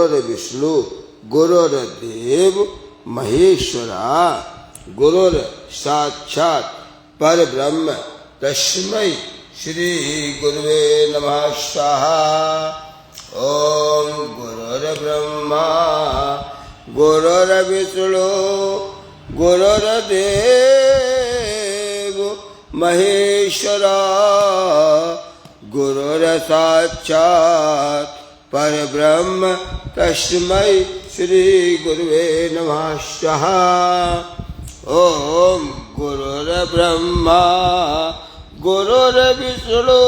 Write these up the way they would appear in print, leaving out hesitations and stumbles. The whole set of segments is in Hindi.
गुरुर्विष्णु गुरुर्देव महेश्वरा गुरुर साक्षात् परब्रह्म तस्मै श्री गुरुवे नमः स्वाहा। ओम गुरुर्ब्रह्मा गुरुर्विष्णु गुरुर्देव महेश्वरा गुरुर्साक्षात् परब्रह्म तस्मै श्री गुरुवे नमः स्वाहा। ओम गुरुर्ब्रह्मा गुरुर्विष्णु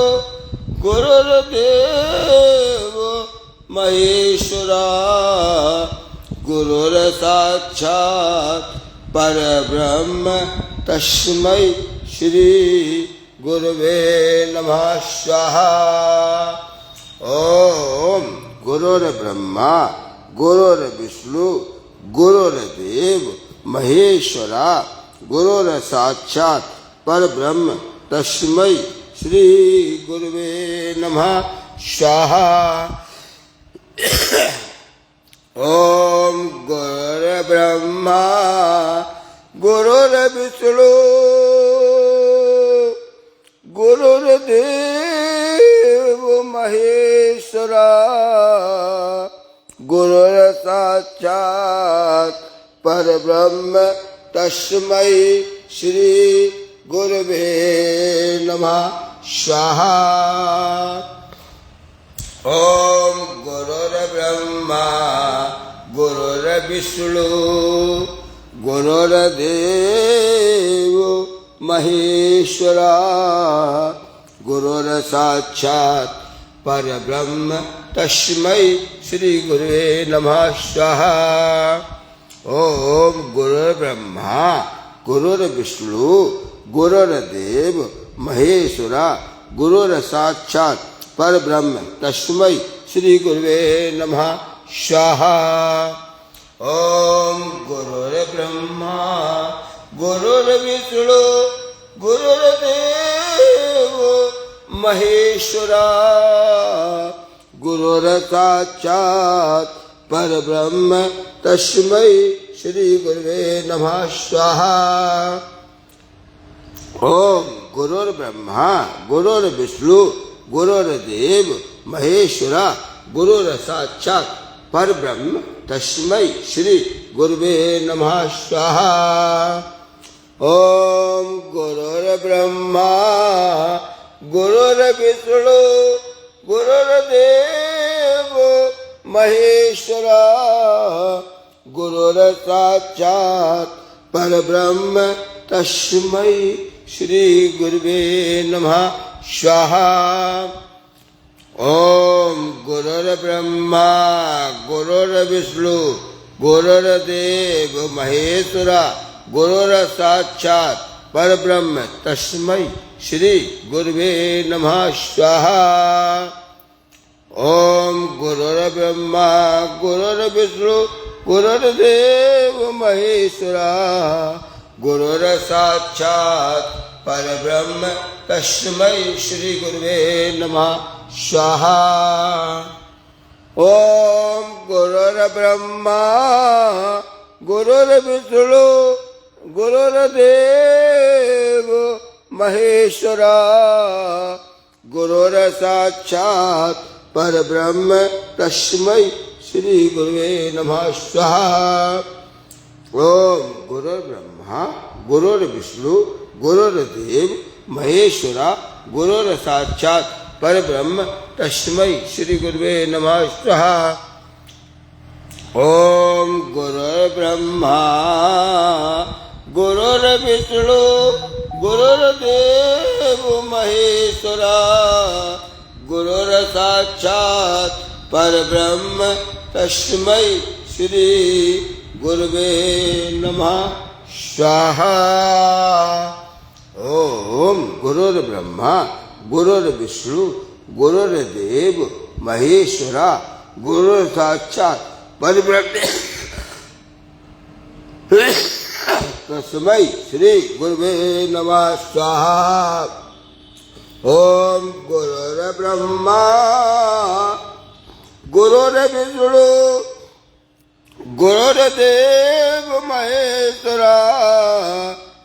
गुरुर्देव महेश्वरा गुरुर्साक्षात् परब्रह्म तस्मै श्री गुरुवे नमः स्वाहा। ओम गुरुर्ब्रह्मा गुरुर्विष्णु गुरुर्देव महेश्वरा गुरुर्साक्षात् परब्रह्म तस्मै श्री गुरुवे नमः स्वाहा। ओम गुरुर्ब्रह्मा गुरुर्विष्णु गुरुर्देव महेश्वरा गुरुर्साक्षात् परब्रह्म तस्मै श्री गुरुवे नमः स्वाहा। ओम गुरुर्ब्रह्मा गुरुर्विष्णु गुरुर्देव महेश्वरा गुरुर्साक्षात् परब्रह्म तस्मै श्री गुरुवे नमः स्वाहा। ओम गुरुर्ब्रह्मा गुरुर्विष्णु गुरुर्देव महेश्वरा गुरुर्साक्षात् परब्रह्म तस्मै श्री गुरुवे नमः स्वाहा। ओम गुरुर्ब्रह्मा गुरुर्विष्णु गुरुर्देव महेश्वरा गुरुर्साक्षात् परब्रह्म तस्मै श्री गुरुवे नमः स्वाहा। ओम गुरुर्ब्रह्मा गुरुर्विष्णु गुरुर्देव महेश्वरा गुरुर्साक्षात् परब्रह्म तस्मै श्री गुरुवे नमः स्वाहा। ओम गुरुर्ब्रह्मा गुरुर्विष्णु गुरुर्देव महेश्वरा गुरुर्साक्षात् परब्रह्म तस्मै श्री गुरुवे नमः स्वाहा। ओम गुरुर्ब्रह्मा गुरुर्विष्णु गुरुर्देव महेश्वरा गुरुर्साक्षात् परब्रह्म तस्मै श्री गुरुवे नमः स्वाहा। ओम गुरुर्ब्रह्मा गुरुर्विष्णु गुरुर्देव महेश्वरा गुरुर्साक्षात् परब्रह्म तस्मै श्री गुरुवे नमः स्वाहा। ओम गुरुर्ब्रह्मा गुरुर्विष्णु गुरुर्देव महेश्वरा गुरुर्साक्षात् परब्रह्म तस्मै श्री गुरुवे नमः स्वाहा। ओम गुरुर्ब्रह्मा गुरुर्विष्णु गुरुर्देव महेश्वरा गुरुर्साक्षात् परब्रह्म तस्मै श्री गुरुवे नमः स्वाहा। ओम गुरुर्ब्रह्मा गुरुर्विष्णु गुरुर्देव महेश्वरा गुरुर्साक्षात् परब्रह्म तस्मै श्री गुरुवे नमः स्वाहा। ओम गुरुर्ब्रह्मा गुरुर्विष्णु गुरुर्देव महेश्वरा गुरुर्साक्षात् परब्रह्म तस्मै श्री गुरुवे नमः स्वाहा। ओम गुरुर्ब्रह्मा गुरुर्विष्णु गुरुर्देव महेश्वरा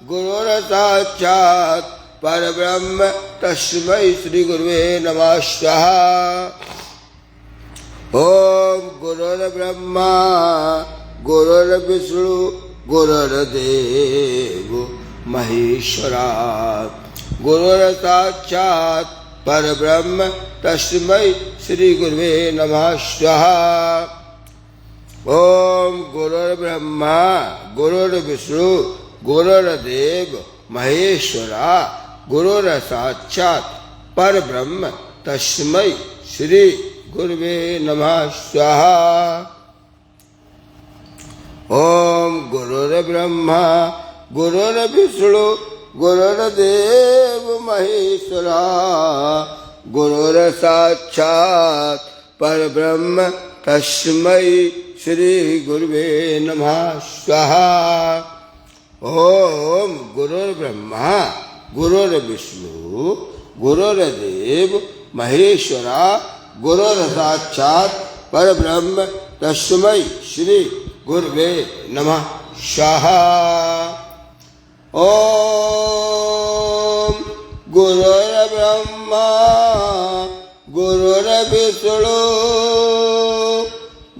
गुरुर्साक्षात् परब्रह्म तस्मै श्री गुरुवे नमः स्वाहा। ओम गुरुर्ब्रह्मा गुरुर्विष्णु गुरुर्देव महेश्वरा गुरुर्साक्षात् परब्रह्म तस्मै श्री गुरुवे नमः स्वाहा। ओम गुरुर्ब्रह्मा गुरुर्विष्णु गुरुर्देव महेश्वरा गुरुर्साक्षात् परब्रह्म तस्मै श्री गुरुवे नमः स्वाहा। ओम गुरुर्ब्रह्मा गुरुर्विष्णु गुरुर्देव महेश्वरा गुरुर्साक्षात् परब्रह्म तस्मै श्री गुरुवे नमः स्वाहा। ओम गुरुर्ब्रह्मा गुरुर्विष्णु गुरुर्देव महेश्वरा गुरुर्साक्षात् परब्रह्म तस्मै श्री गुरुवे नमः स्वाहा। ओम गुरुर्ब्रह्मा गुरुर्विष्णु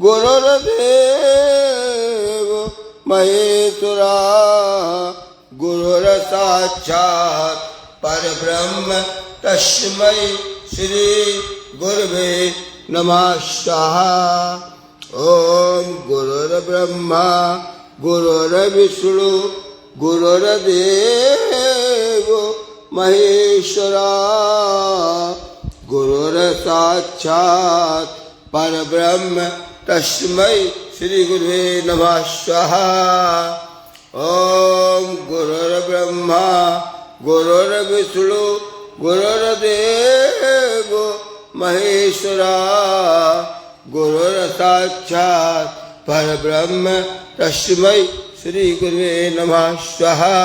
गुरुर्देव महेश्वरा गुरुर्साक्षात् परब्रह्म तस्मै श्री गुरुवे नमः स्वाहा। ओम गुरुर्ब्रह्मा गुरुर्विष्णु गुरुर्देव महेश्वरा गुरुर्साक्षात् परब्रह्म तस्मै श्री गुरुवे नमः स्वाहा। ओम गुरुर्ब्रह्मा गुरुर्विष्णु गुरुर्देव महेश्वरा गुरुर्साक्षात् परब्रह्म तस्मै श्री गुरुवे नमः स्वाहा।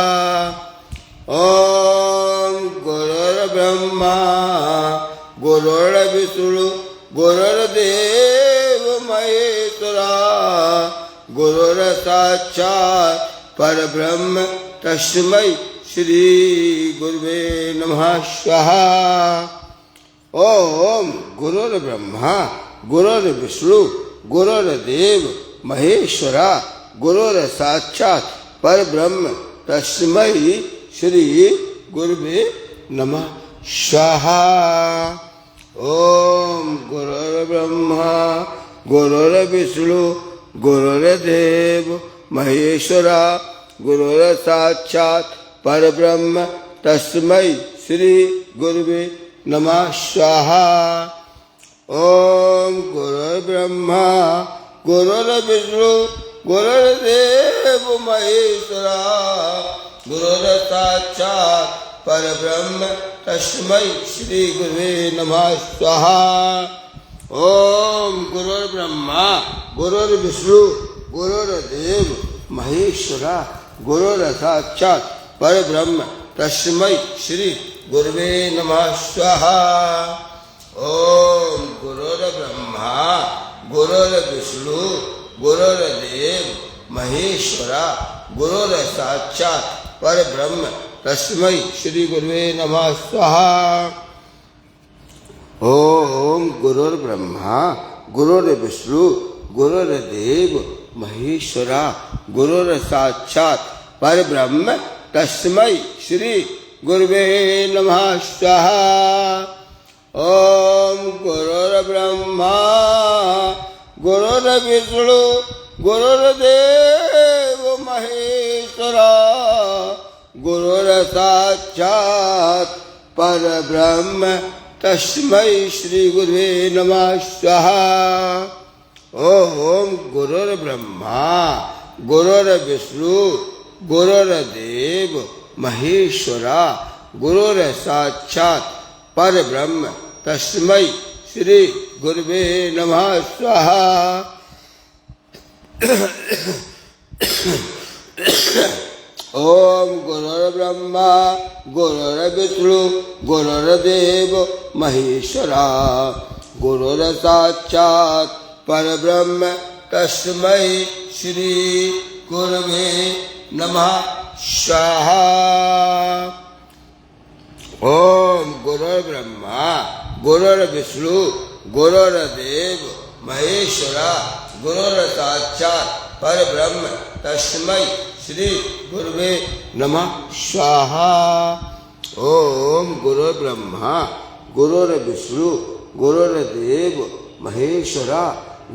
ओम गुरुर्ब्रह्मा गुरुर्विष्णु गुरुर्देव महेश्वरा गुरुर्साक्षात् परब्रह्म तस्मै श्री गुरुवे नमः स्वाहा। ओम गुरुर्ब्रह्मा गुरुर्विष्णु गुरुर्देव महेश्वरा गुरुर्साक्षात् परब्रह्म तस्मै श्री गुरुवे नमः स्वाहा। ओम गुरुर्ब्रह्मा गुरुर्विष्णु गुरुर्देव महेश्वरा गुरुर्साक्षात् परब्रह्म तस्मै श्री गुरुवे नमः स्वाहा। ओम गुरुर्ब्रह्मा गुरुर्विष्णु गुरुर्देव महेश्वरा गुरुर्साक्षात् परब्रह्म तस्मै श्री गुरुवे नमः स्वाहा। ओम गुरुर्ब्रह्मा गुरुर्विष्णु गुरुर्देव महेश्वरा गुरुर्साक्षात् परब्रह्म तस्मै श्री गुरुवे नमः स्वाहा। ओम गुरुर्ब्रह्मा गुरुर्विष्णु गुरुर्देव महेश्वरा गुरुर्साक्षात् परब्रह्म तस्मै श्री गुरुवे नमः स्वाहा। ओम गुरुर्ब्रह्मा गुरुर्विष्णु गुरुर्देव महेश्वरा गुरुर्साक्षात् परब्रह्म तस्मै श्री गुरुवे नमः स्वाहा। ओम गुरुर्ब्रह्मा गुरुर्विष्णु गुरुर्देव महेश्वरा गुरुर्साक्षात् परब्रह्म तस्मै श्री गुरुवे नमः स्वाहा। ओम गुरुर्ब्रह्मा गुरुर्विष्णु गुरुर्देव महेश्वरा गुरुर्साक्षात् परब्रह्म तस्मै श्री गुरुवे नमः स्वाहा। ओम गुरुर्ब्रह्मा गुरुर्विष्णु गुरुर्देव महेश्वरा गुरुर्साक्षात् परब्रह्म तस्मै श्री गुरवे नमः स्वाहा। ओम गुरुर्ब्रह्मा गुरुर्विष्णु गुरुर्देव महेश्वरा गुरुर्साक्षात् परब्रह्म तस्मै श्री गुरवे नमः स्वाहा। ओम गुरुर्ब्रह्मा गुरुर्विष्णु गुरुर्देव महेश्वरा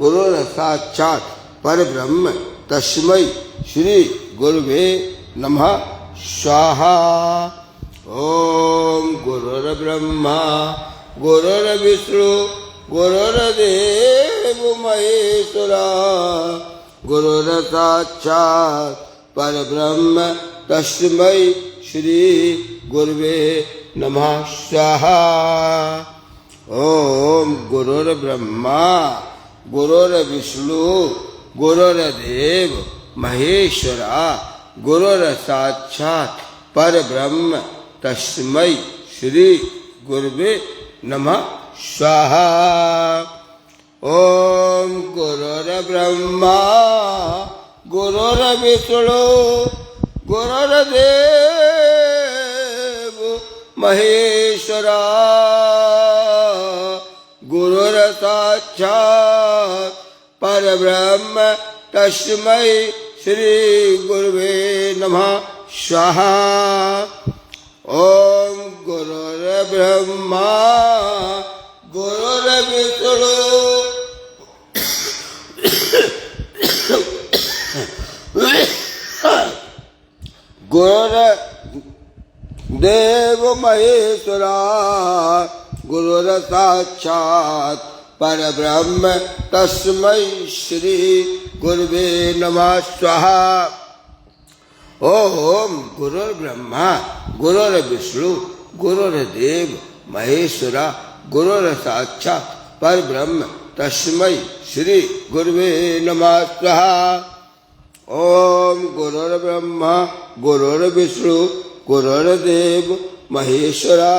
गुरुर्साक्षात् परब्रह्म तस्मै श्री गुरवे नमः स्वाहा। ओम गुरुर्ब्रह्मा गुरुर्विष्णु गुरुर्देव महेश्वरा गुरुर्साक्षात् परब्रह्म तस्मै श्री गुरवे नमः स्वाहा। ओम गुरुर्ब्रह्मा गुरुर्विष्णु गुरुर्देव महेश्वरा गुरुर्साक्षात् परब्रह्म तस्मै श्री गुरवे नमः स्वाहा। ओम गुरुर्ब्रह्मा गुरुर्विष्णु गुरुर्देव महेश्वरा गुरुर्साक्षात् परब्रह्म तस्मै श्री गुरवे नमः स्वाहा। ओम गुरुर्ब्रह्मा गुरुर्विष्णु गुरुर्देव महेश्वरा गुरुर्साक्षात् परब्रह्म तस्मै श्री गुरवे नमः स्वाहा। ओम गुरुर्ब्रह्मा गुरुर्विष्णु गुरुर्देव महेश्वरा गुरुर्साक्षात् परब्रह्म तस्मै श्री गुरवे नमः स्वाहा। ओम गुरुर्ब्रह्मा गुरुर्विष्णु गुरुर्देव महेश्वरा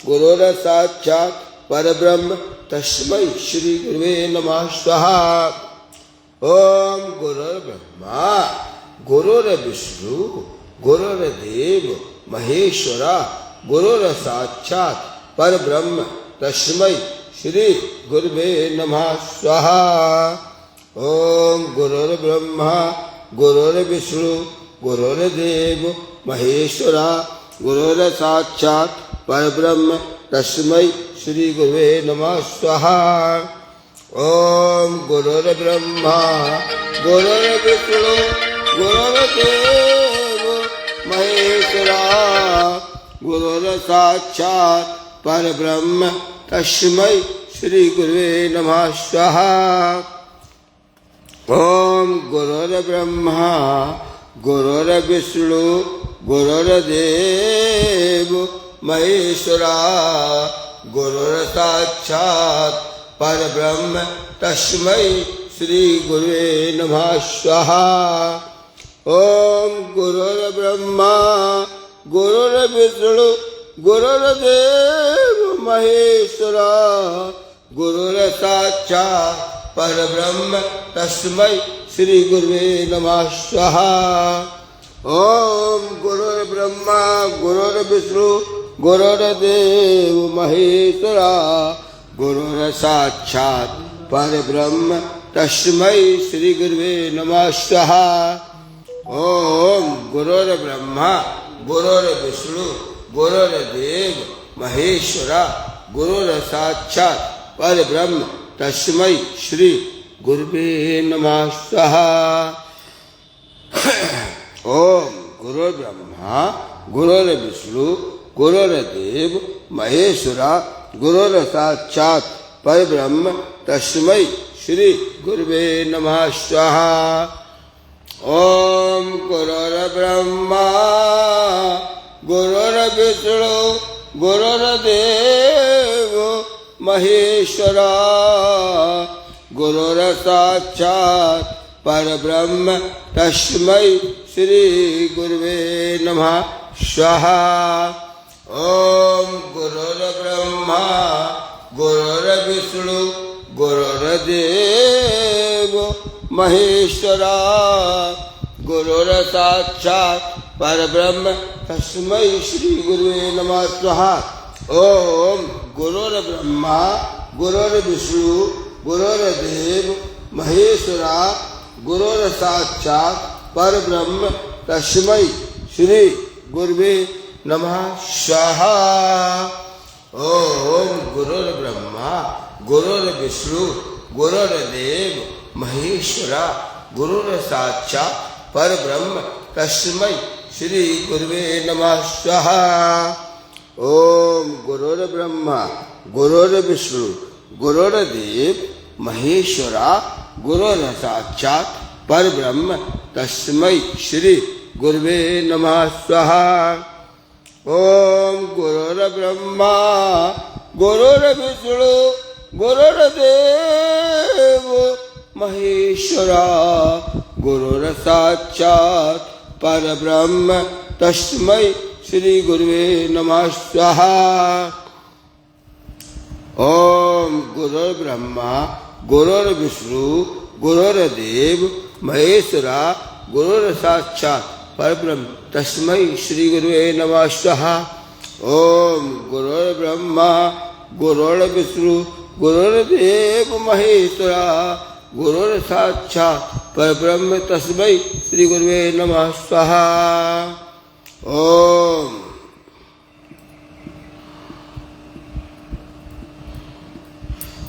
गुरुर्साक्षात् परब्रह्म तस्मै श्री गुरवे नमः स्वाहा। ओम गुरुर्ब्रह्मा गुरुर्विष्णु गुरुर्देव महेश्वरा गुरुर्साक्षात् परब्रह्म तस्मै श्री गुरवे नमः स्वाहा। ओम गुरुर्ब्रह्मा गुरुर्विष्णु गुरुर्देव महेश्वरा गुरुर्साक्षात् परब्रह्म तस्मै श्री गुरवे नमः स्वाहा। ओम गुरुर्ब्रह्मा गुरुर्विष्णु गुरुर्देव महेश्वरा गुरुर्साक्षात् परब्रह्म तस्मै श्री गुरवे नमः स्वाहा। ओम गुरुर्ब्रह्मा गुरुर्विष्णु गुरुर्देव महेश्वरा गुरुर्साक्षात् परब्रह्म तस्मै श्री गुरवे नमः स्वाहा। ओम गुरुर्ब्रह्मा गुरुर्विष्णु गुरुर्देव महेश्वरा गुरुर्साक्षात् परब्रह्म तस्मै श्री गुरवे नमः स्वाहा। ओम गुरुर्ब्रह्मा गुरुर्विष्णु गुरुर्देव महेश्वरा गुरुर्साक्षात् परब्रह्म तस्मै श्री गुरवे नमः स्वाहा। ओम गुरुर्ब्रह्मा गुरुर्विष्णु गुरुर्देव महेश्वरा गुरुर्साक्षात् परब्रह्म तस्मै श्री गुरवे नमः स्वाहा। ओम गुरुर्ब्रह्मा गुरुर्विष्णु गुरुर्देव महेश्वरा गुरुर्साक्षात् परब्रह्म तस्मै श्री गुरवे नमः स्वाहा। ओम गुरुर्ब्रह्मा गुरुर्विष्णु गुरुर्देव महेश्वरा गुरुर्साक्षात् परब्रह्म तस्मै श्री गुरवे नमः स्वाहा। ओम गुरुर्ब्रह्मा गुरुर्विष्णु गुरुर्देव महेश्वरा गुरुर्साक्षात् परब्रह्म तस्मै श्री गुरुवे नमः स्वाहा। ओम गुरुर्ब्रह्मा गुरुर्विष्णु गुरुर्देव महेश्वरा गुरुर्साक्षात् परब्रह्म तस्मै श्री गुरुवे नमः स्वाहा। ओम गुरुर्ब्रह्मा गुरुर्विष्णु गुरुर्देव महेश्वरा गुरुर्साक्षात् परब्रह्म तस्मै श्री गुरुवे नमः स्वाहा। ओम गुरुर्ब्रह्मा गुरुर्विष्णु गुरुर्देव महेश्वरा गुरुर्साक्षात् परब्रह्म तस्मै श्री गुरुवे नमः स्वाहा। ओम गुरुर्ब्रह्मा गुरुर्विष्णु गुरुर्देव महेश्वरा गुरुर्साक्षात् परब्रह्म तस्मै श्री गुरुवे नमः स्वाहा। ओम गुरुर्ब्रह्मा गुरुर्विष्णु गुरुर्देव महेश्वरा गुरुर्साक्षात् परब्रह्म तस्मै श्री गुरुवे नमः स्वाहा। ओम गुरुर्ब्रह्मा गुरुर्विष्णु गुरुर्देव महेश्वरा गुरुर्साक्षात् परब्रह्म तस्मै श्री गुरुवे नमः स्वाहा।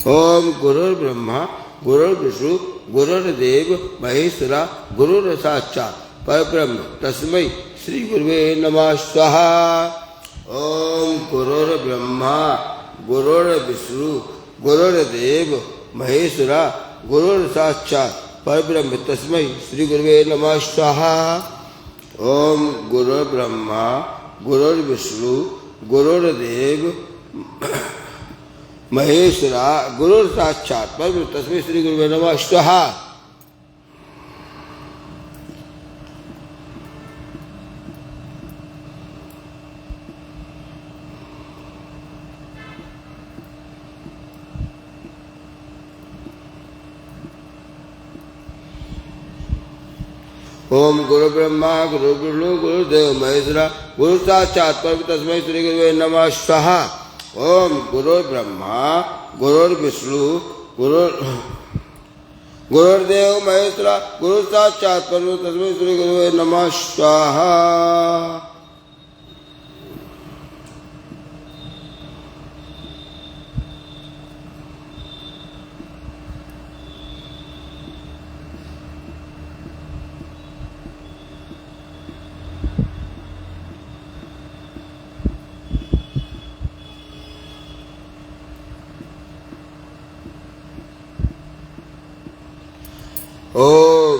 ओम गुरुर्ब्रह्मा गुरुर्विष्णु गुरुर्देव महेश्वरा गुरुर्साक्षात् परब्रह्म तस्मै श्री गुरुवे नमः स्वाहा। ओम गुरुर्ब्रह्मा गुरुर्विष्णु गुरुर्देव महेश्वरा गुरुर्साक्षात् परब्रह्म तस्मै श्री गुरुवे नमः स्वाहा। ओम गुरुर्ब्रह्मा गुरुर्विष्णु गुरुर्देव महेश्वरा गुरुर्साक्षात् परब्रह्म तस्मै श्री गुरुवे नमः स्वाहा। ओम गुरु ब्रह्मा गुरु विष्णु गुरुदेव महेश्वरा गुरु साक्षात् परब्रह्म तस्मै श्री गुरुवे नमः स्वाहा। ओम गुरु ब्रह्मा गुरु विष्णु गुरुदेव महेश्वरा गुरु साक्षात् परब्रह्म तस्मै श्री गुरुवे नमः स्वाहा। ओम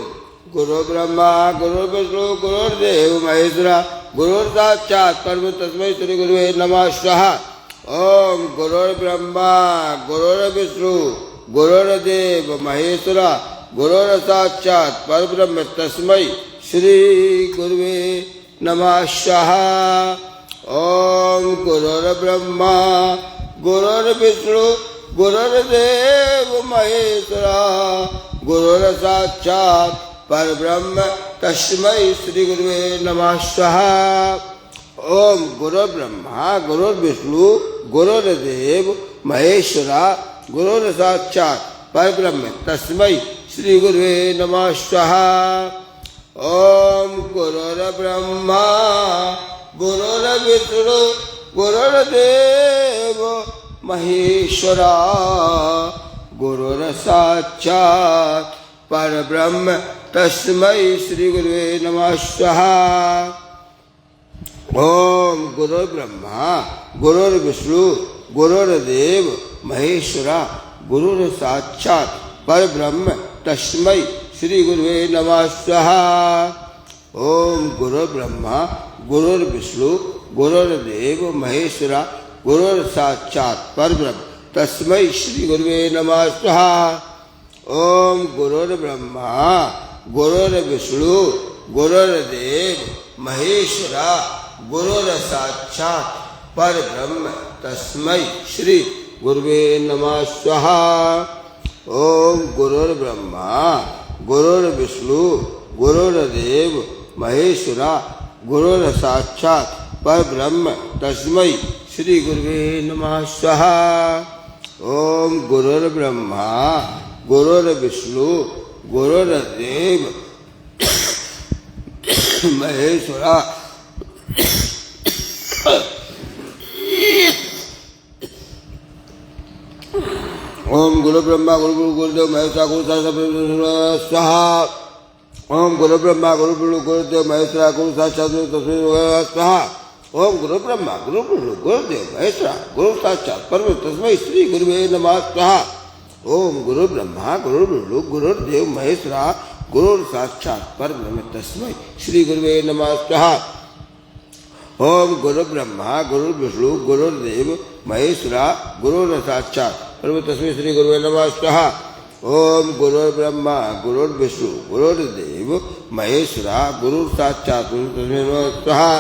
गुरु ब्रह्मा गुरु विष्णु गुरुर्देव महेश्वरा गुरुर्साक्षात् परब्रह्म तस्मै श्री गुरुवे नमः स्वाहा। ओम गुरुर्ब्रह्मा गुरुर्विष्णु गुरुर्देव महेश्वरा गुरुर्साक्षात् परब्रह्म तस्मै श्री गुरुवे नमः स्वाहा। ओम गुरुर्ब्रह्मा गुरुर्विष्णु गुरुर्देव महेश्वरा गुरुर्साक्षात् परब्रह्म तस्मै श्री गुरुवे नमः स्वाहा। ओम गुरुर्ब्रह्मा गुरुर्विष्णु गुरुर्देव महेश्वरा गुरुर्साक्षात् परब्रह्म तस्मै श्री गुरुवे नमः स्वाहा। ओम गुरुर्ब्रह्मा गुरुर्विष्णु गुरुर्देव महेश्वरा गुरुर्साक्षात् परब्रह्म तस्मै श्री गुरुवे नमः स्वाहा। ओम गुरुर्ब्रह्मा गुरुर्विष्णु गुरुर्देव महेश्वरा गुरुर्साक्षात् परब्रह्म तस्मै श्री गुरुवे नमः स्वाहा। ओम गुरुर्ब्रह्मा गुरुर्विष्णु गुरुर्देव महेश्वरा गुरुर्साक्षात् परब्रह्म तस्मै श्री गुरुवे नमः स्वाहा। ओम गुरुर्ब्रह्मा गुरुर्विष्णु गुरुर्देव महेश्वरा गुरुर्साक्षात् परब्रह्म तस्मै श्री गुरुवे नमः स्वाहा। ओम गुरुर्ब्रह्मा गुरुर्विष्णु गुरुर्देव महेश्वरा गुरुर्साक्षात् परब्रह्म तस्मै श्री गुरुवे नमः स्वाहा। ओम गुरुर्ब्रह्मा गुरुर्विष्णु गुरुर्देव महेश्वरा ओम गुरु ब्रह्मा गुरु गुरुदेव महेश्वरा गुरु साक्षात् स्वाहा। ओम गुरु ब्रह्मा गुरु गुरुदेव महेश्वरा गुरु साक्षात् स्वाहा। ओम गुरु ब्रह्मा गुरु गुरुदेव महेश्वरा गुरु साक्षात् परम तस्मै श्री गुरुवे नमः स्वाहा। ओम गुरु ब्रह्मा गुरु गुरुदेव महेश्वरा गुरु साक्षात् परम तस्मै श्री गुरुवे नमः स्वाहा। ओम गुरु ब्रह्मा गुरु विष्णु गुरुदेव महेश्वरा गुरु साक्षात् परम तस्मै श्री गुरुवे नमः स्वाहा। ओम गुरु ब्रह्मा गुरु विष्णु गुरुदेव महेश्वरा गुरु साक्षात् परम तस्मै नमः स्वाहा।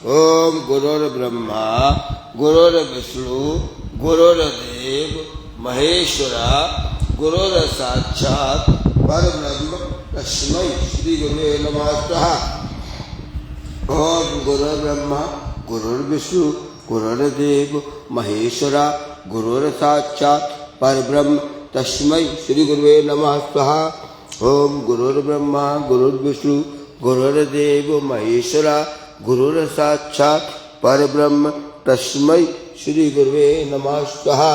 ओम गुरु ब्रह्मा गुरु विष्णु गुरुदेव महेश्वरा गुरु साक्षात् परब्रह्म तस्मै श्री गुरुवे नमः स्वाहा। ओम गुरु ब्रह्मा गुरु विष्णु गुरुदेव महेश्वरा गुरु साक्षात् परब्रह्म तस्मै श्री गुरुवे नमः स्वाहा। ओम गुरु ब्रह्मा गुरु विष्णु गुरुदेव महेश्वरा गुरु साक्षात् परब्रह्म तस्मै श्री गुरुवे नमः स्वाहा।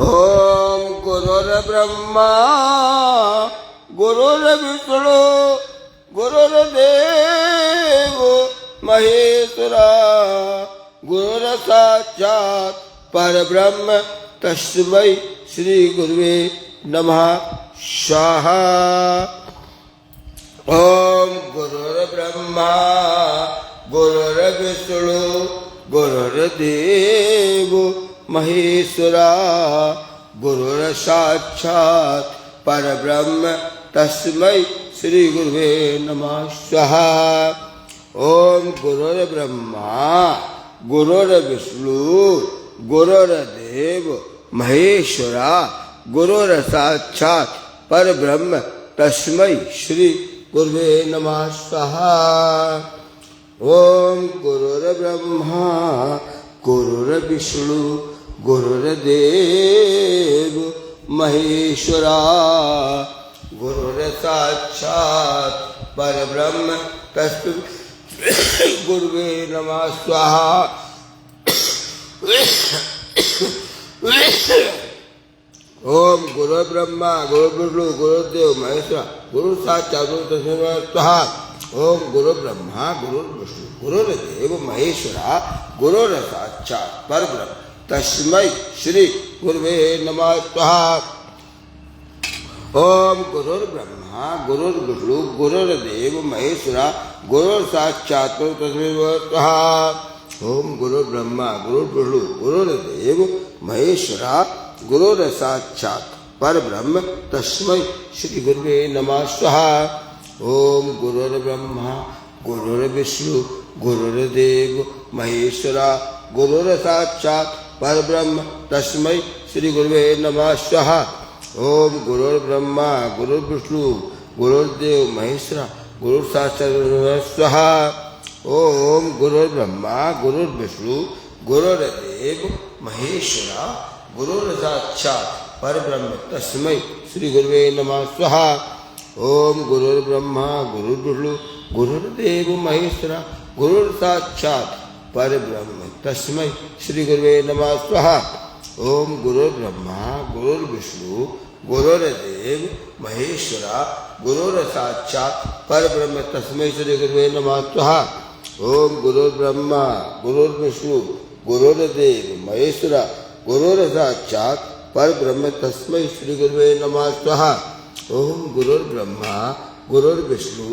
ओम गुरुर्ब्रह्मा गुरुर्विष्णु गुरुर्देव महेश्वरा गुरु साक्षात् परब्रह्म तस्मै श्री गुरुवे नमः स्वाहा। ओम गुरुर्ब्रह्मा गुरुर्विष्णु गुरुर्देव महेश्वरा गुरु साक्षात् परब्रह्म तस्मै श्री गुरुवे नमः स्वाहा। ओम गुरुर्ब्रह्मा गुरुर्विष्णु गुरुर्देव महेश्वरा गुरु साक्षात् परब्रह्म तस्मै श्री गुरुवे नमः स्वाहा। ओम गुरुर्ब्रह्मा गुरुर्विष्णु गुरुर्देव महेश्वरा गुरु साक्षात् परब्रह्म तस्मै गुरुवे नमः स्वाहा। ओम गुरु ब्रह्मा गुरु विष्णु गुरुदेव महेश्वरा गुरु साक्षात् तस्मै स्वाहा। ओम गुरु ब्रह्मा गुरु विष्णु गुरुदेव महेश्वरा गुरु साक्षात् परब्रह्म तस्मै श्री गुरुवे नमः स्वाहा। ओम गुरु ब्रह्मा गुरु विष्णु गुरुदेव महेश्वरा गुरु साक्षात् तस्मै स्वाहा। ओम गुरु ब्रह्मा गुरु विष्णु गुरुदेव महेश्वरा गुरु साक्षात् परब्रह्म तस्मै श्री गुरुवे नमः स्वाहा। ओम गुरु ब्रह्मा गुरु विष्णु गुरुदेव महेश्वरा गुरु साक्षात् परब्रह्म तस्मै श्री गुरुवे नमः स्वाहा। ओम गुरु ब्रह्मा गुरु विष्णु गुरुदेव महेश्वरा गुरु साक्षात् स्वाहा। ओम गुरु ब्रह्मा गुरु विष्णु गुरुदेव महेश्वरा गुरु साक्षात् परब्रह्म तस्मै श्री गुरुवे नमः स्वाहा। ओम गुरु ब्रह्मा गुरु विष्णु गुरुदेव महेश्वरा गुरु साक्षात् परब्रह्म तस्मै श्री गुरुवे नमः स्वाहा। ओम गुरु ब्रह्मा गुरु विष्णु गुरुदेव महेश्वरा गुरु साक्षात् परब्रह्म तस्मै श्री गुरुवे नमः स्वाहा। ओम गुरु ब्रह्मा गुरु विष्णु गुरुदेव महेश्वरा गुरु साक्षात् परब्रह्म तस्मै श्री गुरुवे नमः स्वाहा। ओम गुरु ब्रह्मा गुरु विष्णु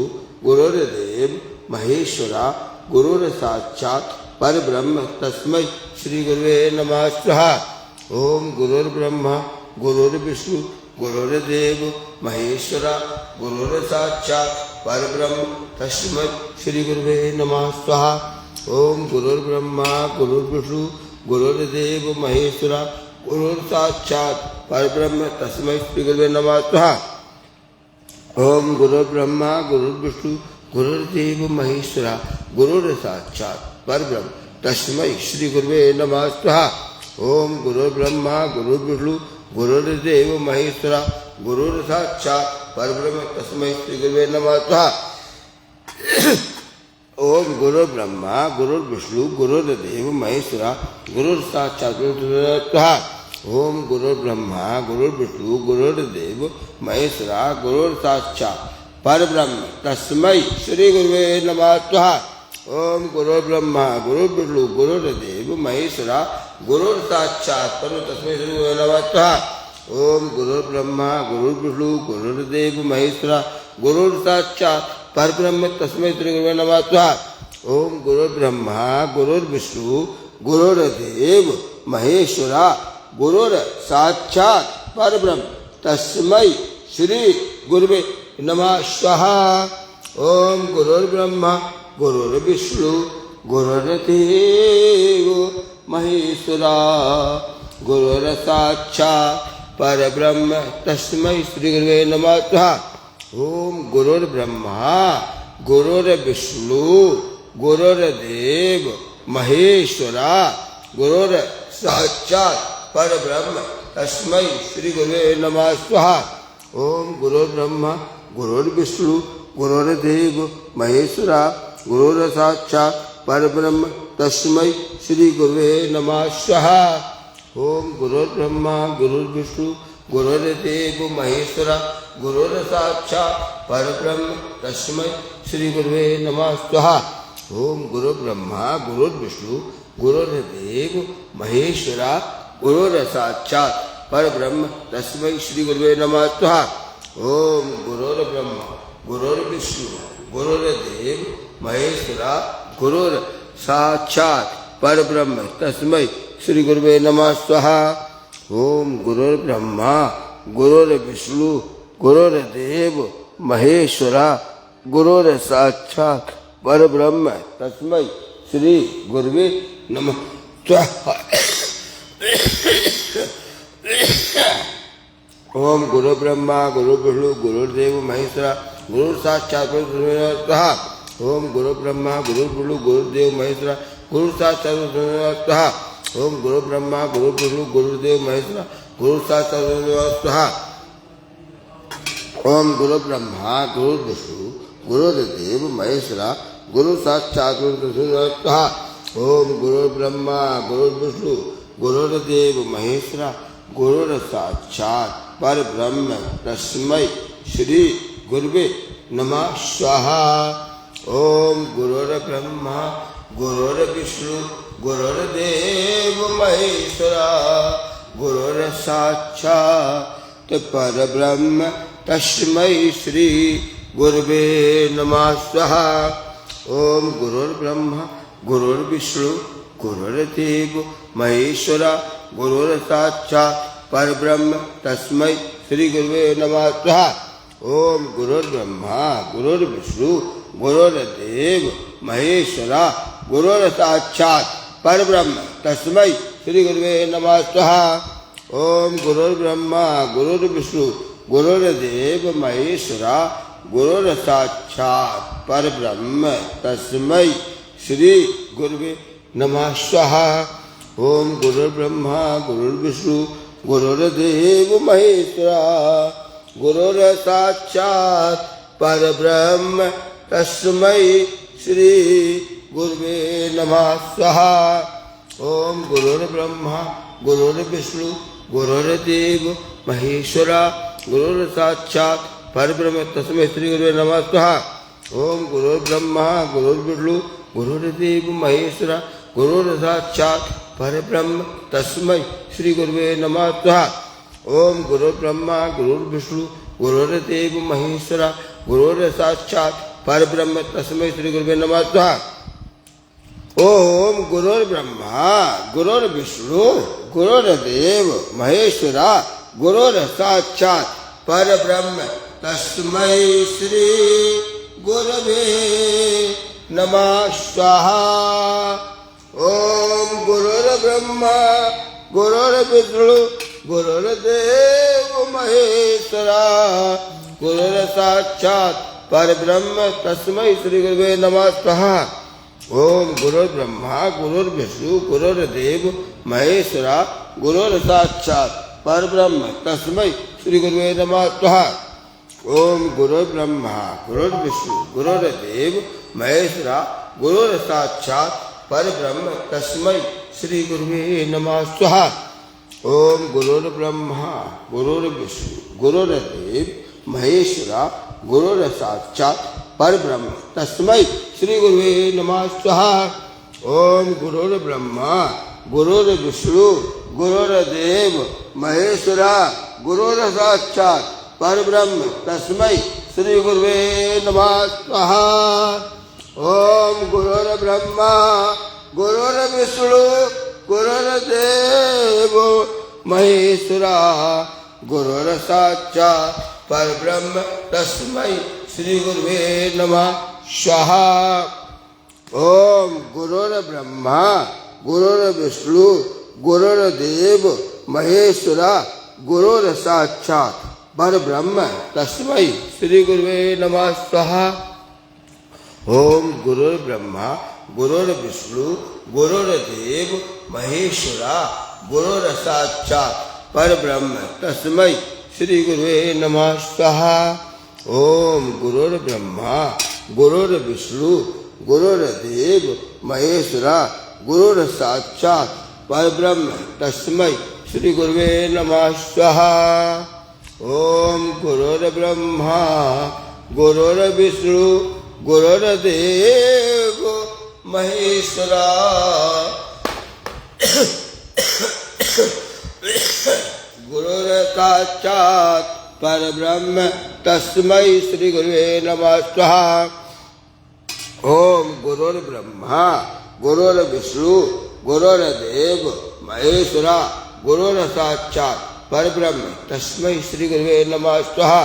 गुरुदेव महेश्वरा गुरु साक्षात् परब्रह्म तस्मै श्री गुरुवे नमः स्वाहा। ओम गुरु ब्रह्मा गुरु विष्णु गुरुदेव महेश्वरा गुरु साक्षात् परब्रह्म तस्मै श्री गुरुवे नमः स्वाहा। ओम गुरु ब्रह्मा गुरु विष्णु गुरुदेव महेश्वरा गुरु साक्षात् परब्रह्म तस्मै श्री गुरुवे नमः स्वाहा। ओम गुरुर्ब्रह्मा गुरुर्विष्णु गुरुर्देव महेश्वरा गुरुर्साक्षात् परब्रह्म तस्मै श्री गुरुवे नमः स्वाहा। ओम गुरुर्ब्रह्मा गुरुर्विष्णु गुरुर्देव महेश्वरा गुरुर्साक्षात् परब्रह्म तस्मै श्री गुरुवे नमः स्वाहा। ओम गुरुर्ब्रह्मा गुरुर्विष्णु गुरुर्देव महेश्वरा गुरुर्साक्षात् स्वाहा। ओम गुरुर्ब्रह्मा गुरुर्विष्णु गुरुर्देव महेश्वरा गुरुर्साक्षात् परब्रह्म तस्मै श्री गुरुवे नमः स्वाहा। ओम गुरुर्ब्रह्मा गुरुर्विष्णु गुरुर्देव महेश्वरा गुरुर्साक्षात् परब्रह्म तस्मै श्री गुरुवे नमः स्वाहा। ओम गुरुर्ब्रह्मा गुरुर्विष्णु गुरुर्देव महेश्वरा गुरुर्साक्षात् परब्रह्म तस्मै श्री गुरुवे नमः स्वाहा। ओम गुरुर्ब्रह्मा गुरुर्विष्णु गुरुर्देव महेश्वरा गुरुर साक्षात् परब्रह्म तस्मै श्री गुरुवे नमः स्वाहा। ओम गुरुर्ब्रह्मा गुरुर्विष्णु गुरुर्देव महेश्वरा गुरुर साक्षात् परब्रह्म तस्मै श्री गुरुवे नमः स्वाहा। ओम गुरुर्ब्रह्मा गुरुर्विष्णु गुरुर्देव महेश्वरा गुरुर साक्षात् परब्रह्म तस्मै श्री गुरुवे नमः स्वाहा। ओम गुरुर्ब्रह्मा गुरुर्विष्णु गुरुर्देव महेश्वरा गुरुर साक्षात् परब्रह्म तस्मै श्री गुरुवे नमः स्वाहा। ओम गुरुर्ब्रह्मा गुरुर्विष्णु गुरुर्देव महेश्वरा गुरुर साक्षात् परब्रह्म तस्मै श्री गुरुवे नमः स्वाहा। ओम गुरुर्ब्रह्मा गुरुर्विष्णु गुरुर्देव महेश्वरा गुरुर साक्षात् परब्रह्म तस्मै श्री गुरुवे नमः स्वाहा। ओम गुरुर्ब्रह्मा गुरुर्विष्णु गुरुर्देव महेश्वरा गुरुर साक्षात् परब्रह्म तस्मै श्री गुरुवे नमः स्वाहा। ओम गुरुर्ब्रह्मा गुरुर्विष्णु गुरुर्देव महेश्वरा गुरुर साक्षात् परब्रह्म तस्मै श्री गुरुवे नमः स्वाहा। ओम गुरुर्ब्रह्मा गुरुर्विष्णु गुरुर्देव महेश्वरा गुरुर साक्षात् परब्रह्म स्वाहा। ओम गुरुर्ब्रह्मा गुरुर्विष्णु गुरुर्देव महेश्वरा गुरुर साक्षात् परब्रह्म स्वाहा। ओम गुरुर्ब्रह्मा गुरुर्विष्णु गुरुर्देव महेश्वरा गुरुर साक्षात् परब्रह्म स्वाहा। ओम गुरुर्ब्रह्मा गुरुर्विष्णु गुरुर्देव महेश्वरा गुरुर साक्षात् परब्रह्म स्वाहा। ओम गुरुर्ब्रह्मा गुरुर्विष्णु गुरुर्देव महेश्वरा गुरुर साक्षात् परब्रह्म तस्मै श्री गुरुवे नमः स्वाहा। ओम गुरुर्ब्रह्मा गुरुर्विष्णु गुरुर्देव महेश्वरा गुरुर साक्षात् परब्रह्म तस्मै श्री गुरुवे नमः स्वाहा। ओम गुरुर्ब्रह्मा गुरुर्विष्णु गुरुर्देव महेश्वरा गुरुर साक्षात् परब्रह्म तस्मै श्री गुरुवे नमः स्वाहा। ओम गुरुर्ब्रह्मा गुरुर्विष्णु गुरुर्देव महेश्वरा गुरुर साक्षात् परब्रह्म तस्मै श्री गुरुवे नमः स्वाहा। ओम गुरुर्ब्रह्मा गुरुर्विष्णु गुरुर्देव महेश्वरा गुरुर साक्षात् परब्रह्म तस्मै श्री गुरुवे नमः स्वाहा। ओम गुरुर्ब्रह्मा गुरुर्विष्णु गुरुर्देव महेश्वरा गुरुर साक्षात् परब्रह्म तस्मै श्री गुरुवे नमः स्वाहा। ओम गुरुर्ब्रह्मा गुरुर्विष्णु गुरुर्देव महेश्वरा गुरुर साक्षात् परब्रह्म तस्मै श्री गुरुवे नमः स्वाहा। ओम गुरुर्ब्रह्मा गुरुर्विष्णु गुरुर्देव महेश्वरा गुरुर साक्षात् परब्रह्म तस्मै श्री गुरुवे नमः स्वाहा। ओम गुरुर्ब्रह्मा गुरुर्विष्णु गुरुर्देव महेश्वरा गुरुर साक्षात् परब्रह्म तस्मै श्री गुरुवे नमः स्वाहा। ओम गुरुर्ब्रह्मा गुरुर्विष्णु गुरुर्देव महेश्वरा गुरुर साक्षात् परब्रह्म तस्मै श्री गुरुवे नमः स्वाहा। ओम गुरुर्ब्रह्मा गुरुर्विष्णु गुरुर्देव महेश्वरा गुरुर्साक्षात् परब्रह्म तस्मै श्री गुरुवे नमः स्वाहा। ओम गुरुर्ब्रह्मा गुरुर्विष्णु गुरुर्देव महेश्वरा गुरुर्साक्षात् परब्रह्म तस्मै श्री गुरुवे नमः स्वाहा। ओम गुरुर्ब्रह्मा गुरुर्विष्णु गुरुर्देव महेश्वरा गुरुर्साक्षात् परब्रह्म तस्मै श्री गुरुवे नमः स्वाहा। ओम गुरुर्ब्रह्मा गुरुर्विष्णु गुरुर्देव महेश्वरा गुरुर्साक्षात् परब्रह्म तस्मै श्री गुरुवे नमः स्वाहा। ओम गुरुर्ब्रह्मा गुरुर्विष्णु गुरुर्देव महेश्वरा गुरुर्साक्षात् परब्रह्म तस्मै श्री गुरुवे नमः स्वाहा। ओम गुरुर्ब्रह्मा गुरुर्विष्णु गुरुर्देव महेश्वरा गुरुर्साक्षात् परब्रह्म तस्मै श्री गुरुवे नमः स्वाहा। ओम गुरुर्ब्रह्मा गुरुर्विष्णु गुरुर्देव महेश्वरा गुरुर्साक्षात् परब्रह्म तस्मै श्री गुरुवे नमः स्वाहा। ओम गुरुर्ब्रह्मा गुरुर्विष्णु गुरुर्देव महेश्वरा गुरुर्साक्षात् परब्रह्म तस्मै श्री गुरुवे नमः स्वाहा। ओम गुरुर्ब्रह्मा गुरुर्विष्णु गुरुर्देव महेश्वरा गुरुर्साक्षात् परब्रह्म तस्मै श्री गुरुवे नमः स्वाहा। ओम गुरुर्ब्रह्मा गुरुर्विष्णु गुरुर्देव महेश्वरा गुरुर्साक्षात् परब्रह्म तस्मै श्री गुरुवे नमः स्वाहा। ओम गुरुर्ब्रह्मा गुरुर्विष्णु गुरुर्देव महेश्वरा गुरुर्साक्षात् परब्रह्म तस्मै श्री गुरुवे नमः स्वाहा।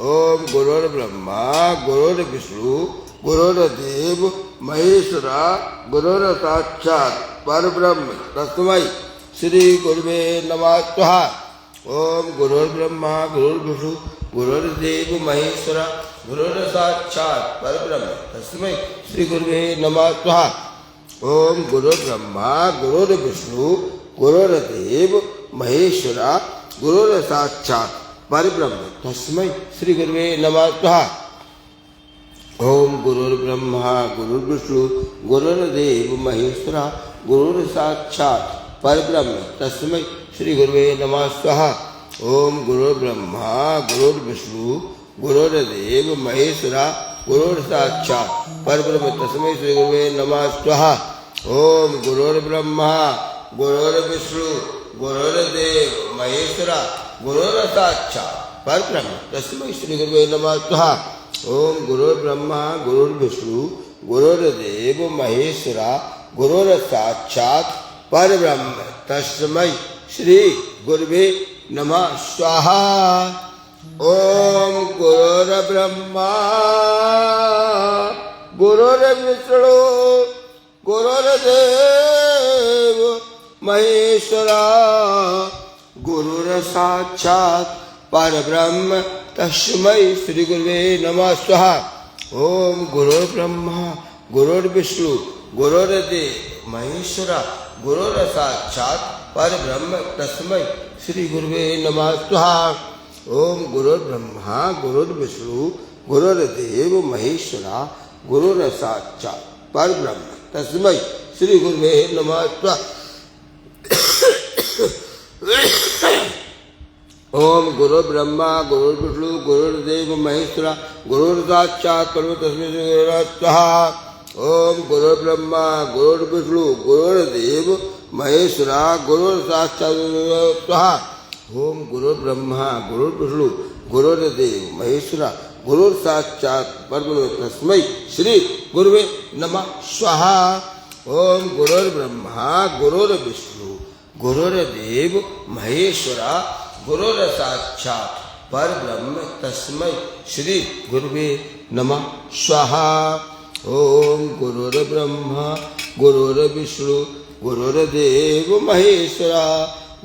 ओम गुरुर्ब्रह्मा गुरुर्विष्णु गुरुर्देव महेश्वरा गुरुर्साक्षात् परब्रह्म तस्मै श्री गुरुवे नमः स्वाहा। ओम गुरुर्ब्रह्मा गुरुर्विष्णु गुरुर्देव महेश्वरा गुरुर्साक्षात् परब्रह्म तस्मै श्री गुरुवे नमः स्वाहा। ओम गुरुर्ब्रह्मा गुरुर्विष्णु गुरुर्देव महेश्वरा गुरुर्साक्षात् परब्रह्म तस्मै श्री गुरुवे नमः स्वाहा। ओम गुरुर्ब्रह्मा गुरुर्विष्णु गुरुर्देव महेश्वरा गुरुर्साक्षात् परब्रह्म तस्मै श्री गुरुवे नमः स्वाहा। ओम गुरुर्ब्रह्मा गुरुर्विष्णु गुरुर्देव महेश्वरा गुरुर्साक्षात् परब्रह्म तस्मै श्री गुरुवे नमः स्वाहा। ओम गुरुर्ब्रह्मा गुरुर्विष्णु गुरुर्देव महेश्वरा गुरुर्साक्षात् परब्रह्म तस्मै श्री गुरुवे नमः स्वाहा। ओम गुरुर्ब्रह्मा गुरुर्विष्णु गुरुर्देव महेश्वरा गुरुर्साक्षात् परब्रह्म तस्मै श्री गुरुवे नमः स्वाहा। ओम गुरुर्ब्रह्मा गुरुर्विष्णु गुरुर्देव महेश्वरा गुरुर्साक्षात् परब्रह्म तस्मै श्री गुरुवे नमः स्वाहा। ओम गुरुर्ब्रह्मा गुरुर्विष्णु गुरुर्देव महेश्वरा गुरुर्साक्षात् परब्रह्म तस्मै श्री गुरुवे नमः स्वाहा। ओम गुरुर्ब्रह्मा गुरुर्विष्णु गुरुर्देव महेश्वरा गुरुर्साक्षात् परब्रह्म तस्मै श्री गुरुवे नमः स्वाहा। ओम गुरुर्ब्रह्मा गुरुर्विष्णु गुरुर्देव महेश्वरा गुरुर्साक्षात् परब्रह्म तस्मै श्री गुरुवे स्वाहा। ओम गुरुर्ब्रह्मा गुरुर्विष्णु गुरुर्देव महेश्वरा गुरुर्साक्षात् स्वाहा। ओम गुरुर्ब्रह्मा गुरुर्विष्णु गुरुर्देव महेश्वरा गुरुर्साक्षात् परब्रह्म तस्मै श्री गुरुवे नमः स्वाहा। ओम गुरुर्ब्रह्मा गुरुर्विष्णु गुरुर्देव महेश्वरा गुरुर्साक्षात् परब्रह्म तस्मै श्री गुरुवे नमः स्वाहा। ओम गुरुर्ब्रह्मा गुरुर्विष्णु गुरुर्देव महेश्वरा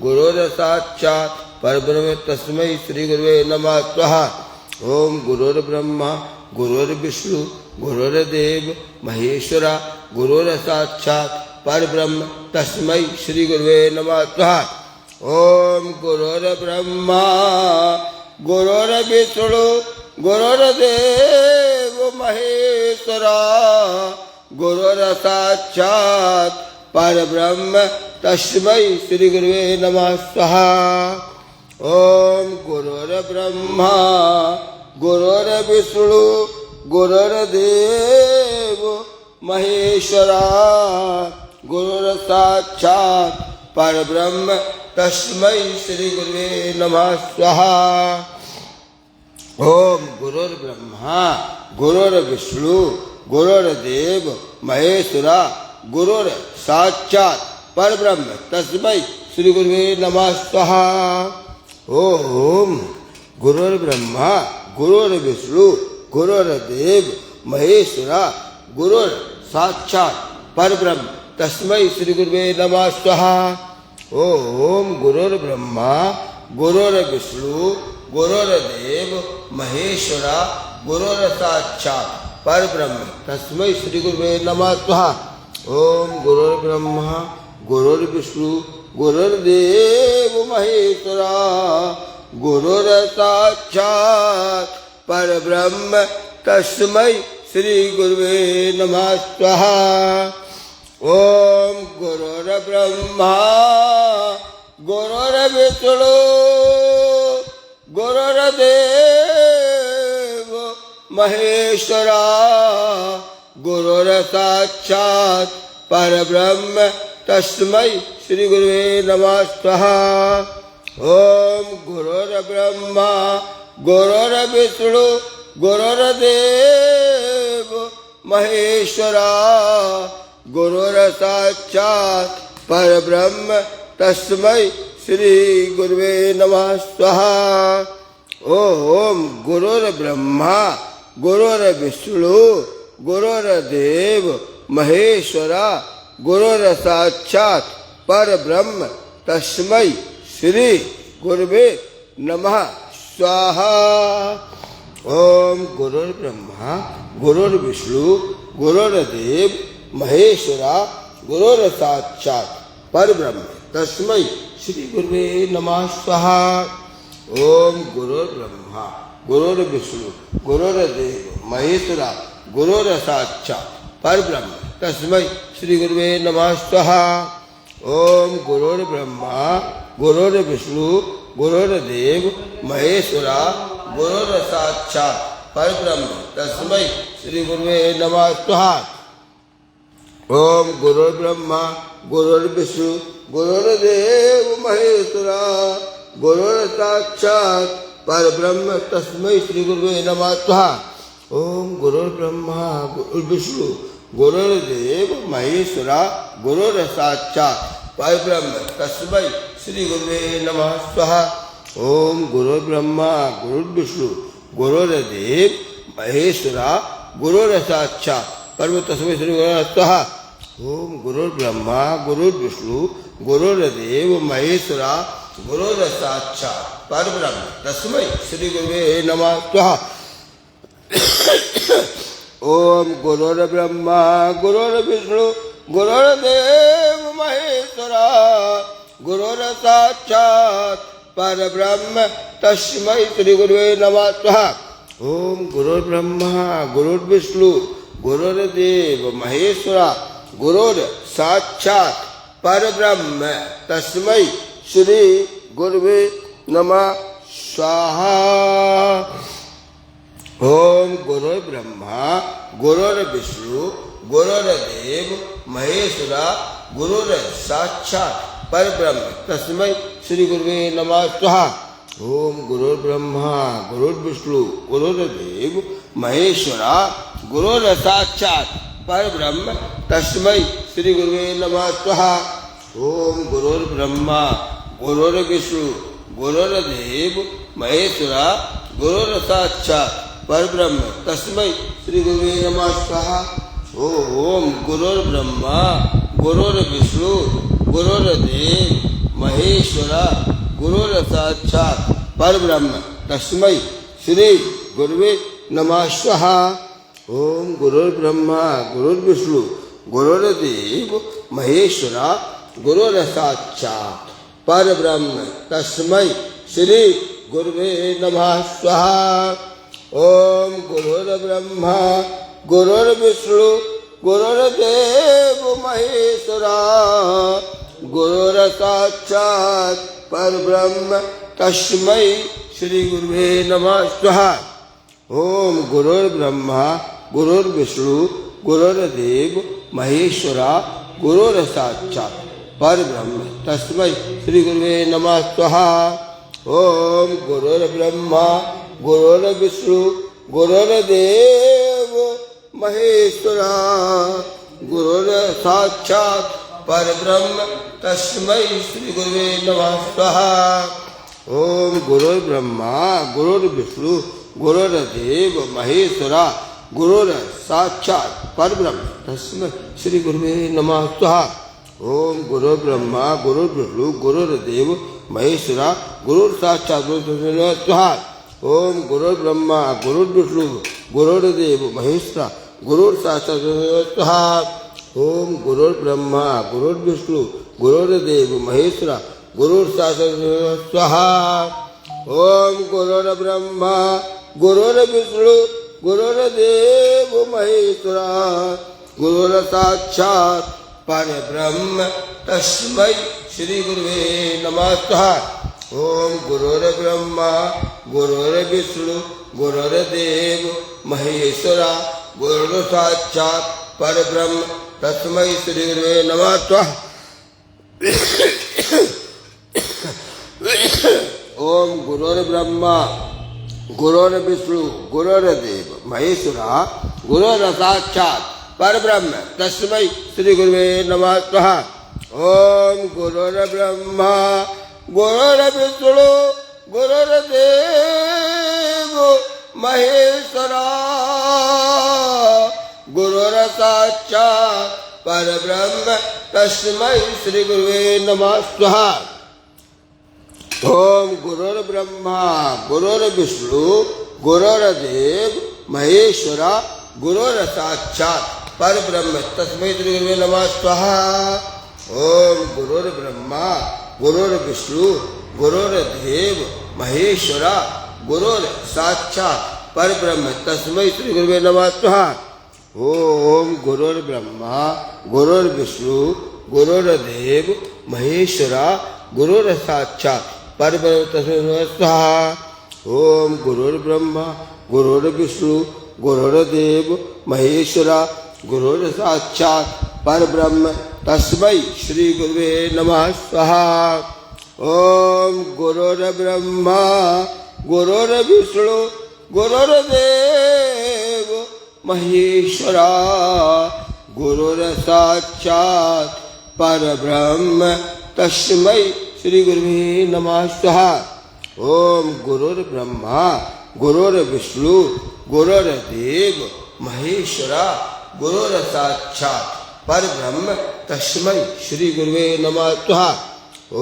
गुरुर्साक्षात् परब्रह्म तस्मै श्री गुरुवे नमः स्वाहा। ओम गुरुर्ब्रह्मा गुरुर्विष्णु गुरुर्देव महेश्वरा गुरुर्साक्षात् परब्रह्म तस्मै श्री गुरुवे नमः। ओम गुरुर्ब्रह्मा गुरुर्विष्णु गुरुर्देव महेश्वरा गुरुर्साक्षात् परब्रह्म तस्मै श्री गुरुवे नमः। ओम गुरुर्ब्रह्मा गुरुर्विष्णु गुरुर्देव महेश्वरा गुरुर्साक्षात् परब्रह्म तस्मै श्री गुरुवे नमः। ओम गुरुर्ब्रह्मा गुरुर्विष्णु गुरुर्देव महेश्वरा गुरुर्साक्षात् परब्रह्म तस्मै श्री गुरुवे नमः। ओम गुरुर्ब्रह्मा गुरुर्विष्णु गुरुर्देव महेश्वरा गुरुर्साक्षात् परब्रह्म तस्मै श्री गुरुवे नमः। ओम गुरुर्ब्रह्मा गुरुर्विष्णु गुरुर्देव महेश्वरा गुरुर्साक्षात् परब्रह्म तस्मै श्री गुरुवे नमः। ओम गुरुर्ब्रह्मा गुरुर्विष्णु गुरुर्देव महेश्वरा गुरुर्साक्षात् परब्रह्म तस्मै श्री गुरुवे नमः। ओम गुरुर्ब्रह्मा गुरुर्विष्णु गुरुर्देव महेश्वरा गुरुर्साक्षात् परब्रह्म तस्मै श्री गुरुवे नमः। ओम गुरुर्ब्रह्मा गुरुर्विष्णु गुरुर्देव महेश्वरा गुरुर्साक्षात् परब्रह्म तस्मै श्री गुरुवे नमः। ओम गुरुर्ब्रह्मा गुरुर्विष्णु गुरुर्देव महेश्वरा गुरुर्साक्षात् परब्रह्म तस्मै श्री गुरुवे नमः स्वाहा। ओम गुरुर्ब्रह्मा गुरुर्विष्णु गुरुर्देव महेश्वरा गुरुर्साक्षात् परब्रह्म तस्मै श्री गुरुवे नमः स्वाहा। ओम गुरुर्ब्रह्मा गुरुर्विष्णु गुरुर्देव महेश्वरा गुरुर्साक्षात् परब्रह्म तस्मै श्री गुरुवे नमः स्वाहा। ओम गुरुर्ब्रह्मा गुरुर्विष्णु गुरुर्देव महेश्वरा गुरुर्साक्षात् परब्रह्म तस्मै श्री गुरुवे नमः स्वाहा। ओम गुरुर्ब्रह्मा गुरुर्विष्णु गुरुर्देव महेश्वरा गुरुर्साक्षात् परब्रह्म तस्मै श्री गुरुवे नमः स्वाहा। ओम गुरुर्ब्रह्मा गुरुर्विष्णु गुरुर्देव महेश्वरा गुरुर्साक्षात् परब्रह्म तस्मै श्री गुरुवे नमः स्वाहा। ओम गुरुर्ब्रह्मा गुरुर्विष्णु गुरुर्देव महेश्वरा गुरुर्साक्षात् परब्रह्म तस्मै श्री गुरुवे नमः स्वाहा। ओम गुरुर्ब्रह्मा गुरुर्विष्णु गुरुर्देव महेश्वरा गुरुर्साक्षात् परब्रह्म तस्मै श्री गुरुवे नमः स्वाहा। ओम गुरुर्ब्रह्मा गुरुर्विष्णु गुरुर्देव महेश्वरा गुरुर्साक्षात् परब्रह्म तस्मै श्री गुरुवे नमः स्वाहा। ओम गुरुर्ब्रह्मा गुरुर्विष्णु गुरुर्देव महेश्वरा गुरुर्साक्षात् परब्रह्म तस्मै श्री गुरुवे नमः स्वाहा। ओम गुरुर्ब्रह्मा गुरुर्विष्णु गुरुर्देव महेश्वरा गुरुर्साक्षात् परब्रह्म तस्मै श्री गुरुवे नमः स्वाहा। ओम गुरुर्ब्रह्मा गुरुर्विष्णु गुरुर्देव महेश्वरा गुरुर्साक्षात् परब्रह्म तस्मै श्री गुरुवे नमः स्वाहा। ओम गुरुर्ब्रह्मा गुरुर्विष्णु गुरुर्देव महेश्वरा गुरुर्साक्षात् परब्रह्म तस्मै श्री गुरुवे नमः स्वाहा। ओम गुरुर्ब्रह्मा गुरुर्विष्णु गुरुर्देव महेश्वरा गुरुर्साक्षात् परब्रह्म तस्मै श्री गुरुवे नमः स्वाहा। ओम गुरुर्ब्रह्मा गुरुर्विष्णु गुरुर्देव महेश्वरा गुरुर्साक्षात् परब्रह्म तस्मै श्री गुरुवे नमः स्वाहा। ओम गुरुर्ब्रह्मा गुरुर्विष्णु गुरुर्देव महेश्वरा गुरुर्साक्षात् परब्रह्म तस्मै श्री गुरुवे नमः स्वाहा। ओम गुरुर्ब्रह्मा गुरुर्विष्णु गुरुर्देव महेश्वरा गुरुर्साक्षात् परब्रह्म तस्मै श्री गुरुवे नमः स्वाहा। ओम गुरुर्ब्रह्मा गुरुर्विष्णु गुरुर्देव महेश्वरा गुरुर्साक्षात् परब्रह्म तस्मै श्री गुरुवे नमः स्वाहा। ओम गुरुर्ब्रह्मा गुरुर्विष्णु गुरुर्देव महेश्वरा गुरुर्साक्षात् परब्रह्म तस्मै श्री गुरुवे नमः स्वाहा। ओम गुरुर्ब्रह्मा गुरुर्विष्णु गुरुर्देव महेश्वरा गुरुर्साक्षात् परब्रह्म स्वाहा। ओम गुरुर्ब्रह्मा गुरुर्विष्णु गुरुर्देव महेश्वरा गुरुर्साक्षात् स्वाहा। ओम गुरुर्ब्रह्मा गुरुर्विष्णु गुरुर्देव महेश्वरा गुरुर्साक्षात् स्वाहा। ओम गुरुर्ब्रह्मा गुरुर्विष्णु गुरुर्देव महेश्वरा गुरुर्साक्षात् परब्रह्म तस्मै श्री गुरुवे नमः स्वाहा। ओम गुरुर्ब्रह्मा गुरुर्विष्णु गुरुर्देव महेश्वरा गुरुर्साक्षात् परब्रह्म तस्मै श्री गुरुवे नमः स्वाहा। ओम गुरुर्ब्रह्मा गुरुर्विष्णु गुरुर्देव महेश्वरा गुरुर्साक्षात् परब्रह्म तस्मै श्री गुरुवे नमः स्वाहा। ओम गुरुर्ब्रह्मा गुरुर्विष्णु गुरुर्देव महेश्वरा गुरुर्साक्षात् परब्रह्म तस्मै श्री गुरुवे नमः स्वाहा। ओम गुरुर्ब्रह्मा गुरुर्विष्णु गुरुर्देव महेश्वरा गुरुर्साक्षात् परब्रह्म तस्मै श्री गुरुवे नमः स्वाहा। ओम गुरुर्ब्रह्मा गुरुर्विष्णु गुरुर्देव महेश्वरा गुरुर्साक्षात् परब्रह्म तस्मै श्री गुरुवे नमः स्वाहा। ओम गुरुर्ब्रह्मा गुरुर्विष्णु गुरुर्देव महेश्वरा गुरुर्साक्षात् परब्रह्म तस्मै नमः स्वाहा। ओम गुरुर्ब्रह्मा गुरुर्विष्णु गुरुर्देव महेश्वरा गुरुर्साक्षात् परब्रह्म तस्मै श्री गुरुवे नमः स्वाहा। ओम गुरुर्ब्रह्मा गुरुर्विष्णु गुरुर्देव महेश्वरा गुरुर्साक्षात् परब्रह्म तस्मै श्री गुरुवे नमः स्वाहा। ओम गुरुर्ब्रह्मा गुरुर्विष्णु गुरुर्देव महेश्वरा गुरुर्साक्षात् परब्रह्म तस्मै श्री गुरुवे नमः स्वाहा।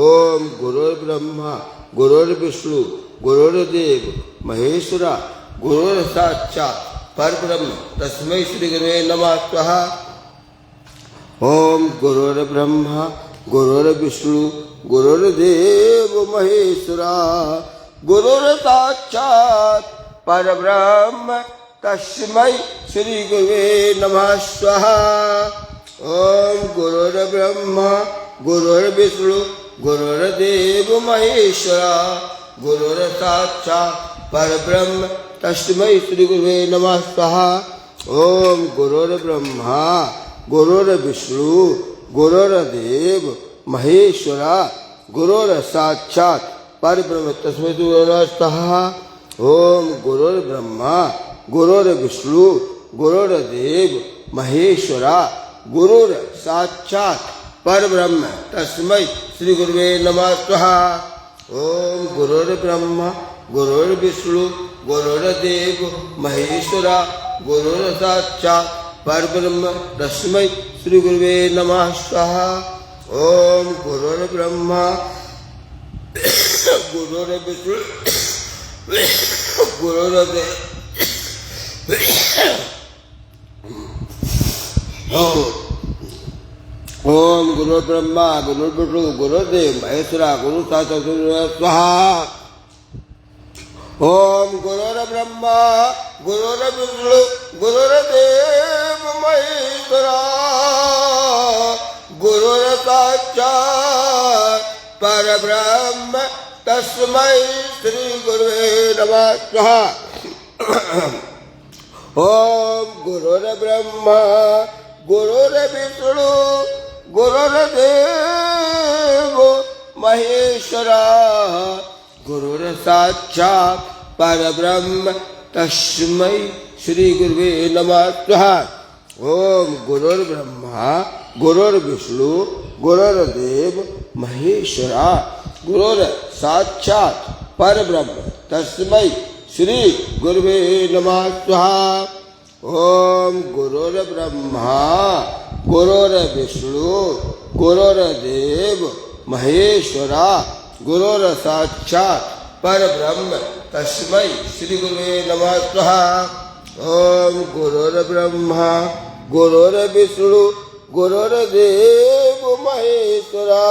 ओम गुरुर्ब्रह्मा गुरुर्विष्णु गुरुर्देव महेश्वरा गुरुर्साक्षात् परब्रह्म तस्मै श्री गुरुवे नमः स्वाहा। ओम गुरुर्ब्रह्मा गुरुर्विष्णु गुरुर्देव महेश्वरा गुरुर्साक्षात् परब्रह्म तस्मै श्री गुरुवे नमः स्वाहा। ओम गुरुर्ब्रह्मा गुरुर्विष्णु गुरुर्देव महेश्वरा गुरुर्साक्षात् परब्रह्म तस्मै श्री गुरुवे नमः स्वाहा। ओम गुरुर्ब्रह्मा गुरुर्विष्णु गुरुर्देव महेश्वरा गुरुर्साक्षात् परब्रह्म तस्मै श्री गुरुवे नमः स्वाहा। ओम गुरुर्ब्रह्मा गुरुर्विष्णु गुरुर्देव महेश्वरा गुरुर्साक्षात् परब्रह्म तस्मै श्री गुरुवे नमः स्वाहा। ओम गुरुर्ब्रह्मा गुरुर्विष्णु गुरुर्देव महेश्वरा गुरुर्साक्षात् परब्रह्म तस्मै श्री गुरुवे नमः स्वाहा। ओम गुरुर्ब्रह्मा गुरुर्विष्णु गुरुर्देव ओम गुरु ब्रह्मा गुरु विष्णु गुरुदेव महेश्वरा गुरु साक्षात् स्वाहा। ओम गुरुर्ब्रह्मा गुरुर्विष्णु गुरुर्देव महेश्वरा गुरुर्साक्षात् परब्रह्म तस्मै श्री गुरुवे नमः स्वाहा। ओम गुरुर्ब्रह्मा गुरुर्विष्णु गुरुर्देव महेश्वरा गुरुर्साक्षात् परब्रह्म तस्मै श्री गुरुवे नमः स्वाहा। ओम गुरुर्ब्रह्मा गुरुर्विष्णु गुरुर्देव महेश्वरा गुरुर्साक्षात् परब्रह्म तस्मै श्री गुरुवे नमः स्वाहा। ओम गुरुर्ब्रह्मा गुरुर्विष्णु गुरुर्देव महेश्वरा गुरुर्साक्षात् परब्रह्म तस्मै श्री गुरुवे नमः स्वाहा। ओम गुरुर्ब्रह्मा गुरुर्विष्णु गुरुर्देव महेश्वरा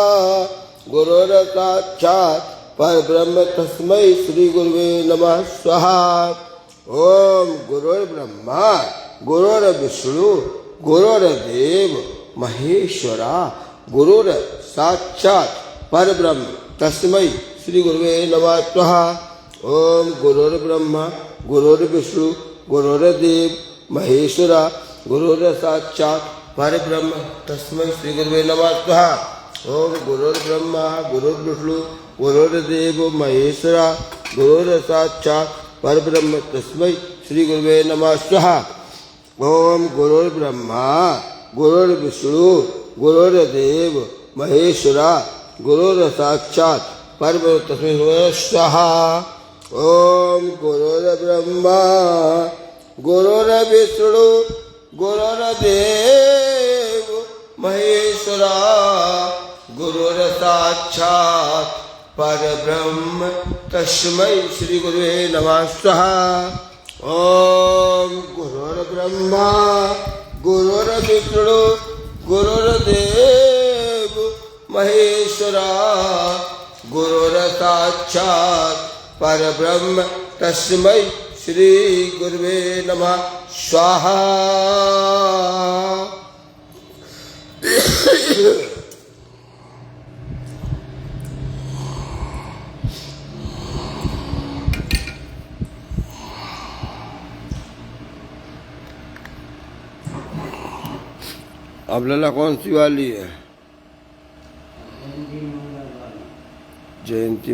गुरुर्साक्षात् परब्रह्म तस्मै श्री गुरुवे नमः स्वाहा। ओम गुरुर्ब्रह्मा गुरुर्विष्णु गुरुर्देव महेश्वरा गुरुर्साक्षात् परब्रह्म तस्मै श्री गुरुवे नमः स्वाहा। ओम गुरुर्ब्रह्मा गुरुर्विष्णु गुरुर्देव महेश्वरा गुरुर्साक्षात् परब्रह्म तस्मै श्री गुरुवे नमः स्वाहा। ओम गुरुर्ब्रह्मा गुरुर्विष्णु गुरुर्देव महेश्वरा गुरुर्साक्षात् परब्रह्म तस्मै श्री गुरुवे नमः स्वाहा। ओम गुरुर्ब्रह्मा गुरुर्विष्णु गुरुर्देव महेश्वरा गुरुर्साक्षात् परब्रह्म तस्मै स्वाहा। ओम गुरुर्ब्रह्मा गुरुर्विष्णु गुरुर्देव महेश्वरा गुरुर्साक्षात् परब्रह्म तस्मै श्री गुरुवे नमः स्वाहा। ओम गुरुर्ब्रह्मा गुरुर्विष्णु गुरुर्देव महेश्वरा गुरुर्साक्षात् परब्रह्म तस्मै श्री गुरुवे नमः स्वाहा। आपल्याला कौन सी वाली है? जयंती।